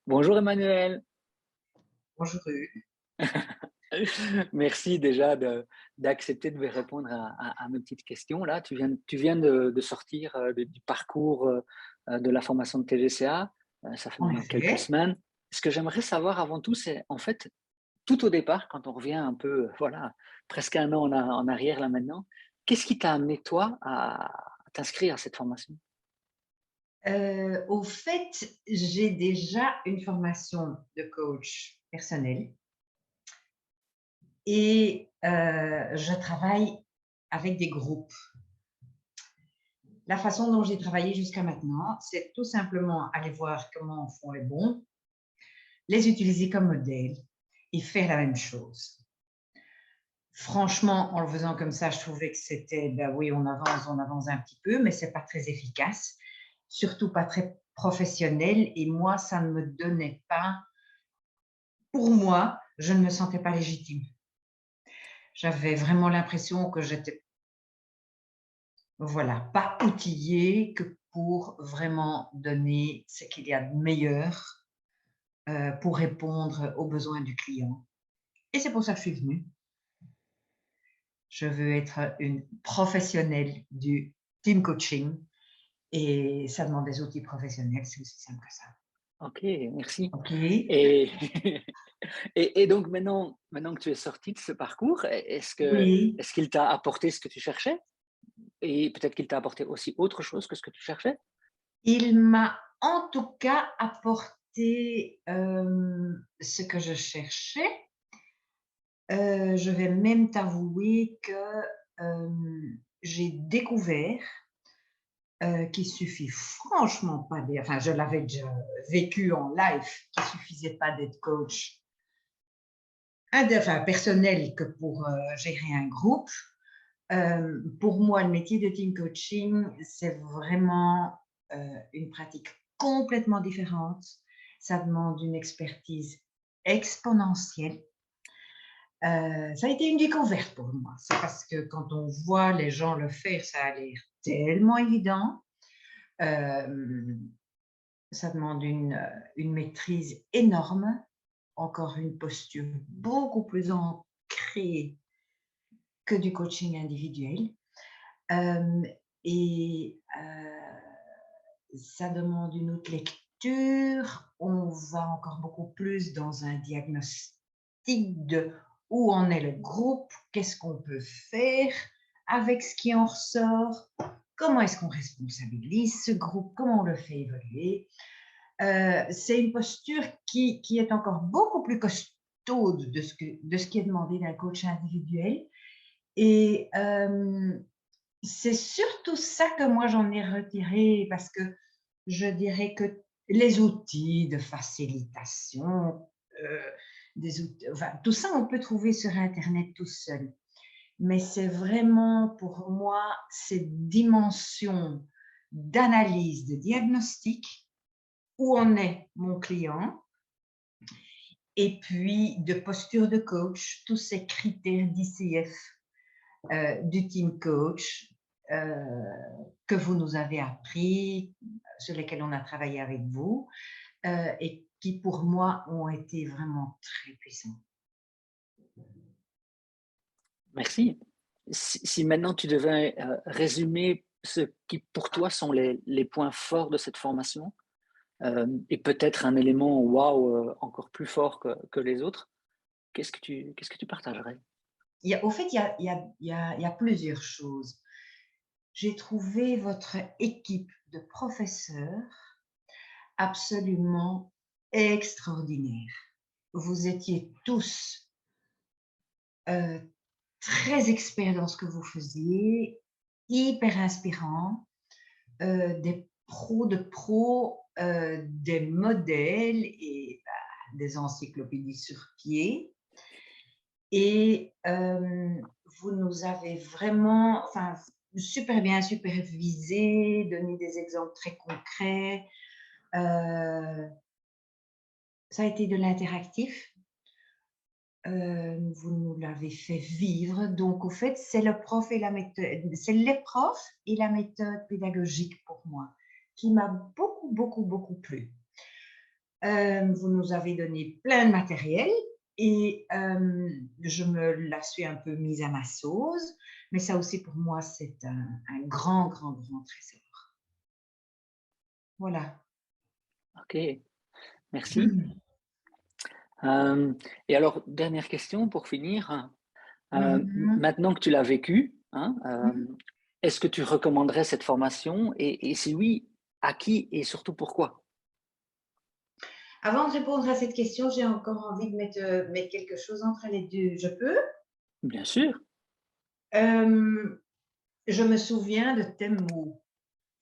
Bonjour Emmanuel. Bonjour. Merci déjà d'accepter de me répondre à mes petites questions. Là, tu viens de sortir du parcours de la formation de TGCA. Ça fait En maintenant quelques effet, semaines. Ce que j'aimerais savoir avant tout, c'est en fait, tout au départ, quand on revient un peu, voilà, presque un an en arrière là maintenant, qu'est-ce qui t'a amené toi à t'inscrire à cette formation? au fait, j'ai déjà une formation de coach personnel et je travaille avec des groupes. La façon dont j'ai travaillé jusqu'à maintenant, c'est tout simplement aller voir comment font les bons, les utiliser comme modèle et faire la même chose. Franchement, en le faisant comme ça, je trouvais que c'était, ben oui, on avance un petit peu, mais c'est pas très efficace, surtout pas très professionnel. Et moi, ça ne me donnait pas, pour moi, je ne me sentais pas légitime. J'avais vraiment l'impression que j'étais, voilà, pas outillée que pour vraiment donner ce qu'il y a de meilleur pour répondre aux besoins du client. Et c'est pour ça que je suis venue. Je veux être une professionnelle du team coaching. Et ça demande des outils professionnels, c'est aussi simple que ça. Ok, merci. OK. Et, et donc maintenant que tu es sorti de ce parcours, Oui, est-ce qu'il t'a apporté ce que tu cherchais? Et peut-être qu'il t'a apporté aussi autre chose que ce que tu cherchais? il m'a en tout cas apporté, ce que je cherchais. Je vais même t'avouer que, j'ai découvert, qu'il suffit franchement pas d'être, enfin, je l'avais déjà vécu en live, qu'il suffisait pas d'être coach enfin personnel que pour, gérer un groupe. Pour moi, le métier de team coaching, c'est vraiment, une pratique complètement différente. Ça demande une expertise exponentielle. Ça a été une découverte pour moi. C'est parce que quand on voit les gens le faire, ça a l'air tellement évident. Hem, Ça demande une maîtrise énorme, encore une posture beaucoup plus ancrée que du coaching individuel. Hem et ça demande une autre lecture. On va encore beaucoup plus dans un diagnostic de où en est le groupe, qu'est-ce qu'on peut faire avec ce qui en ressort, comment est-ce qu'on responsabilise ce groupe, comment on le fait évoluer. C'est une posture qui est encore beaucoup plus costaude de ce qui est demandé d'un coach individuel et c'est surtout ça que moi j'en ai retiré parce que je dirais que les outils de facilitation, heu, des outils, enfin tout ça on peut trouver sur internet tout seul. Mais c'est vraiment pour moi cette dimension d'analyse, de diagnostic, où en est mon client et puis de posture de coach, tous ces critères d'ICF, du team coach, que vous nous avez appris, sur lesquels on a travaillé avec vous, et qui pour moi ont été vraiment très puissants. Merci. Si maintenant tu devais résumer ce qui pour toi sont les points forts de cette formation, et peut-être un élément waouh encore plus fort que les autres, qu'est-ce que tu partagerais? Au fait, il y a plusieurs choses. J'ai trouvé votre équipe de professeurs absolument extraordinaire. Vous étiez tous très experts dans ce que vous faisiez, hyper inspirants, des pros de pros, des modèles et bah, des encyclopédies sur pied. Et vous nous avez vraiment, enfin, super bien supervisé, donné des exemples très concrets. Euh, Ça a été de l'interactif. Vous nous l'avez fait vivre. Donc, au fait, c'est le prof et la méthode, c'est les profs et la méthode pédagogique pour moi qui m'a beaucoup, beaucoup, beaucoup plu. Vous nous avez donné plein de matériel et je me la suis un peu mise à ma sauce, mais ça aussi pour moi, c'est un grand, grand, grand trésor. Voilà. Ok, merci. Euh, et alors, dernière question pour finir. Mhm. Maintenant que tu l'as vécu, hein, Mhm. est-ce que tu recommanderais cette formation et si oui, à qui et surtout pourquoi? Avant de répondre à cette question, j'ai encore envie de mettre quelque chose entre les deux. Je peux? Bien sûr. Je me souviens de tes mots,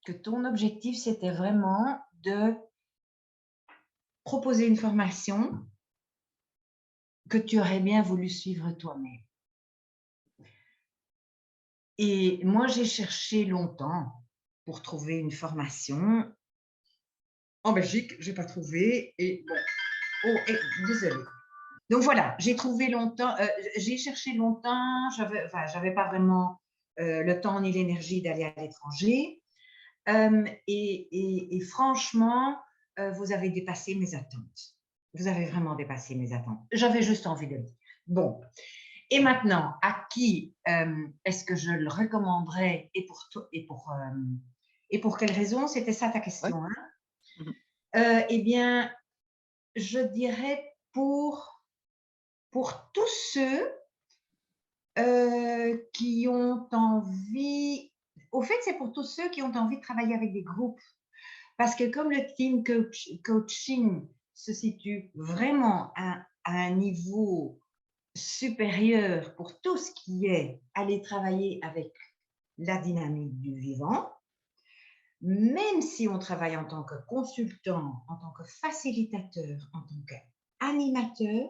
que ton objectif, c'était vraiment de proposer une formation que tu aurais bien voulu suivre toi-même. Et moi, j'ai cherché longtemps pour trouver une formation. En Belgique, je n'ai pas trouvé. Et bon, oh, désolée. Donc voilà, j'ai cherché longtemps, j'avais pas vraiment le temps ni l'énergie d'aller à l'étranger. Et franchement, vous avez dépassé mes attentes. Vous avez vraiment dépassé mes attentes. J'avais juste envie de le dire. Bon, et maintenant, à qui est-ce que je le recommanderais et pour quelles raisons? C'était ça ta Ouais. question, hein? Mhm. Eh bien, je dirais pour tous ceux qui ont envie, au fait, c'est pour tous ceux qui ont envie de travailler avec des groupes. Parce que comme le coaching se situe vraiment à un niveau supérieur pour tout ce qui est aller travailler avec la dynamique du vivant, même si on travaille en tant que consultant, en tant que facilitateur, en tant qu'animateur,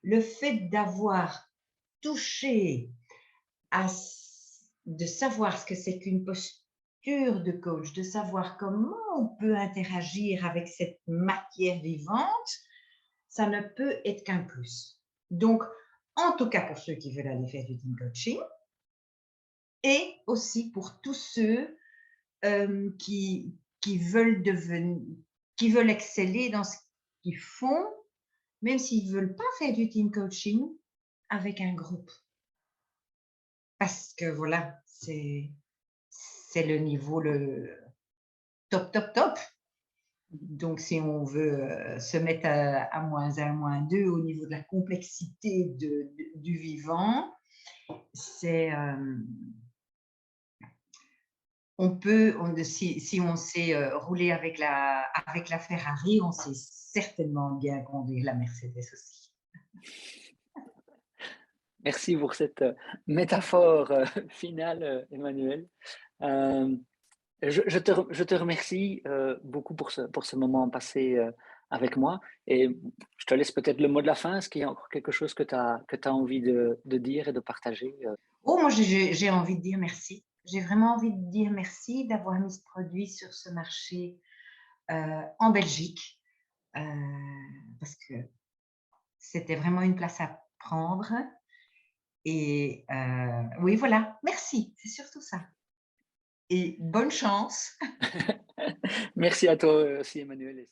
le fait d'avoir touché de savoir ce que c'est qu'une posture de coach, de savoir comment on peut interagir avec cette matière vivante, ça ne peut être qu'un plus. Donc, en tout cas pour ceux qui veulent aller faire du team coaching et aussi pour tous ceux qui veulent qui veulent exceller dans ce qu'ils font, même s'ils ne veulent pas faire du team coaching avec un groupe. Parce que voilà, c'est le niveau le top, top, top. Donc, si on veut se mettre à -1, -2 au niveau de la complexité du vivant, c'est si on sait rouler avec la Ferrari, on sait certainement bien conduire la Mercedes aussi. Merci pour cette métaphore finale, Emmanuel. Euh, je te remercie beaucoup pour ce moment passé avec moi et je te laisse peut-être le mot de la fin. Est-ce qu'il y a encore quelque chose que tu envie de dire et de partager? Oh, moi, j'ai envie de dire merci. J'ai vraiment envie de dire merci d'avoir mis ce produit sur ce marché en Belgique, parce que c'était vraiment une place à prendre. Et oui, voilà, merci, c'est surtout ça. Et bonne chance. Merci à toi aussi, Emmanuel.